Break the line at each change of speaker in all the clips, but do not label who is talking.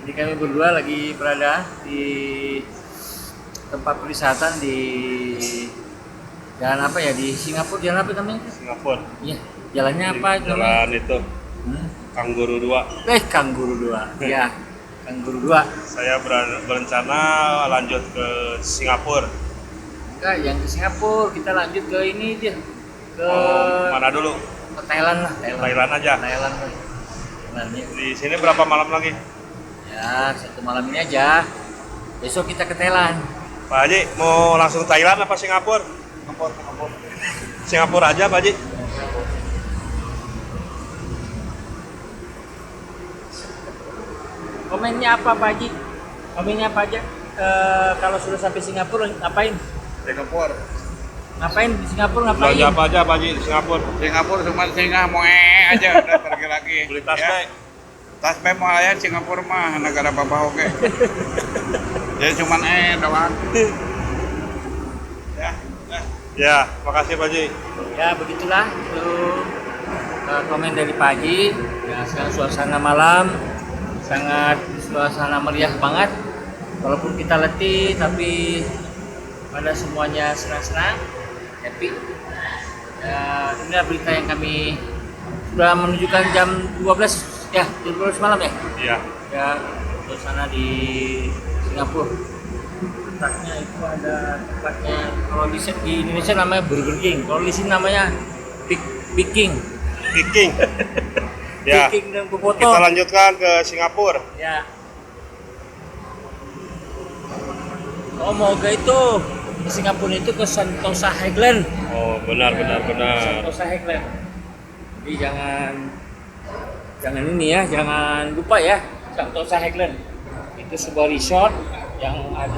Jadi kami berdua lagi berada di tempat perwisata di jalan apa ya, di Singapura, jalan apa namanya?
Singapura.
Iya, jalannya apa itu namanya?
Jalan itu Kangguru 2.
Kangguru 2. Iya, Kangguru 2.
Saya berencana lanjut ke Singapura.
Enggak, yang ke Singapura, kita lanjut ke ini dia. Ke
Mana dulu?
ke Thailand lah,
Thailand aja.
Thailand lah. Thailand, ya.
Di sini berapa malam lagi?
Ya, satu malam ini aja. Besok kita ke Thailand.
Pak Haji, mau langsung Thailand apa Singapura? Singapura aja Pak Haji.
Komennya apa Pak Haji? Komennya apa aja? Kalau sudah sampai Singapura ngapain?
Singapura.
Ngapain di Singapura ngapain?
Belanja apa aja Pak Haji di Singapura?
Singapura cuma singa moe aja udah pergi lagi.
Beli tas
Ya.
baik.
Tas baik mah ya Singapura mah negara bapak oke. Jadi cuma doang. Ya.
Ya, makasih Pak Haji.
Ya begitulah itu komen dari Pak Haji. Ya, sekarang suasana malam sangat suasana meriah banget. Walaupun kita letih tapi pada semuanya senang-senang, happy. Ya, inilah berita yang kami sudah menunjukkan jam 12 ya, jam 12 malam ya.
Iya.
Ya, suasana di Singapura. Tempatnya itu ada tempatnya, kalau di Indonesia namanya Burger King, kalau di sini namanya Big King.
Viking. Ya.
Big King dan Boboto.
Kita lanjutkan ke Singapura.
Ya. Oh, mau ke itu ke Singapura itu ke Sentosa Highland.
Oh, benar.
Sentosa Highland. Jadi jangan ini ya, jangan lupa ya, Sentosa Highland. Itu sebuah resort yang ada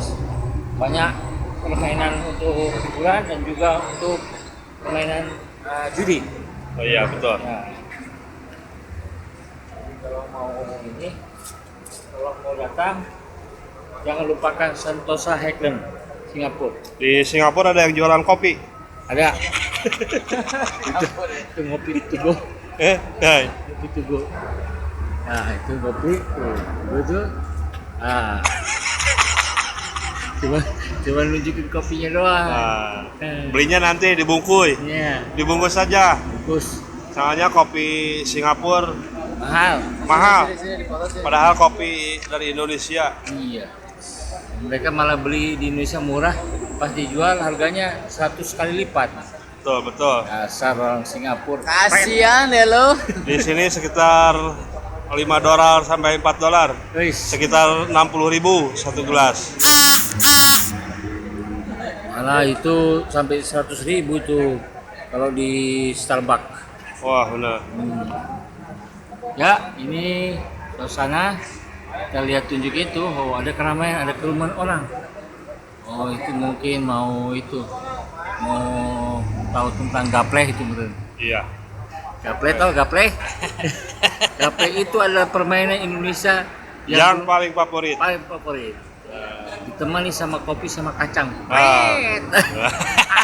banyak permainan untuk hiburan dan juga untuk permainan judi.
Oh iya, betul.
Nah, kalau mau ini, kalau mau datang, jangan lupakan Sentosa Highland, Singapura.
Di Singapura ada yang jualan kopi.
Ada. itu ngopi tugu. Ngopi tugu. Nah, itu ngopi tuh. Betul. Ah. Cuma nunjukin kopinya doang.
Nah, belinya nanti dibungkus.
Iya,
Dibungkus saja.
bungkus.
Soalnya kopi Singapura
Mahal.
mahal.
Sini, dipotong.
Padahal kopi dari Indonesia.
Iya. Mereka malah beli di Indonesia murah, pas dijual harganya 100 kali lipat.
Betul.
Dasar orang Singapura.
Kasian ya lo.
Di sini sekitar $5 sampai $4.
Wis,
Sekitar 60.000 satu gelas.
malah itu sampai 100.000 itu kalau di Starbucks.
Wah, benar.
Ya, ini suasana. Kita lihat tunjuk itu, oh ada keramaian, ada kerumunan orang. Oh, itu mungkin mau tahu tentang gapleh itu betul.
Iya.
Gapleh tahu gapleh? Gapleh itu adalah permainan Indonesia
Yang paling favorit.
paling favorit. Ditemani sama kopi sama kacang.
Ah.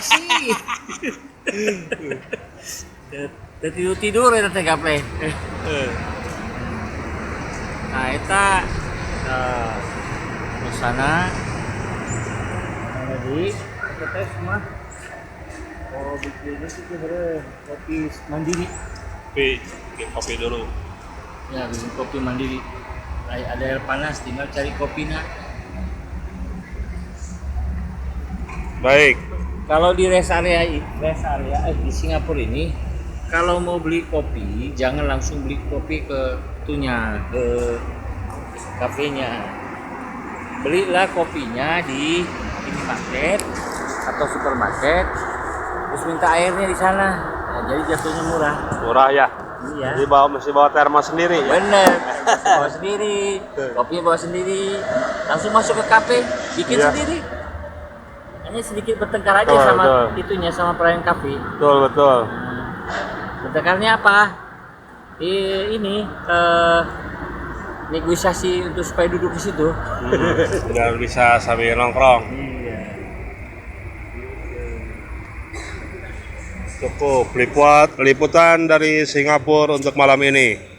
Asik. Tidur ya teh gapleh. Nah, eta suasana jadi kita semua bikin itu kopi mandiri.
Kopi dulu.
Ya, bikin kopi mandiri. Ada air panas, tinggal cari kopinya.
Baik.
Kalau di rest area di Singapura ini, kalau mau beli kopi, jangan langsung beli kopi ke kafenya. Belilah kopinya di minimarket atau supermarket, terus minta airnya di sana. Nah, jadi jatuhnya murah.
Murah ya.
Iya.
Jadi mesti bawa termos sendiri ya.
Bener, bawa sendiri, kopinya bawa sendiri, langsung masuk ke kafe, bikin
Iya.
sendiri. Hanya sedikit bertengkar aja
Betul,
sama
betul.
itunya, sama pelayan kafe.
Betul.
Bertengkarnya apa? Ini negosiasi untuk supaya duduk di situ.
Biar bisa sambil nongkrong.
Iya.
Cukup liputan dari Singapura untuk malam ini.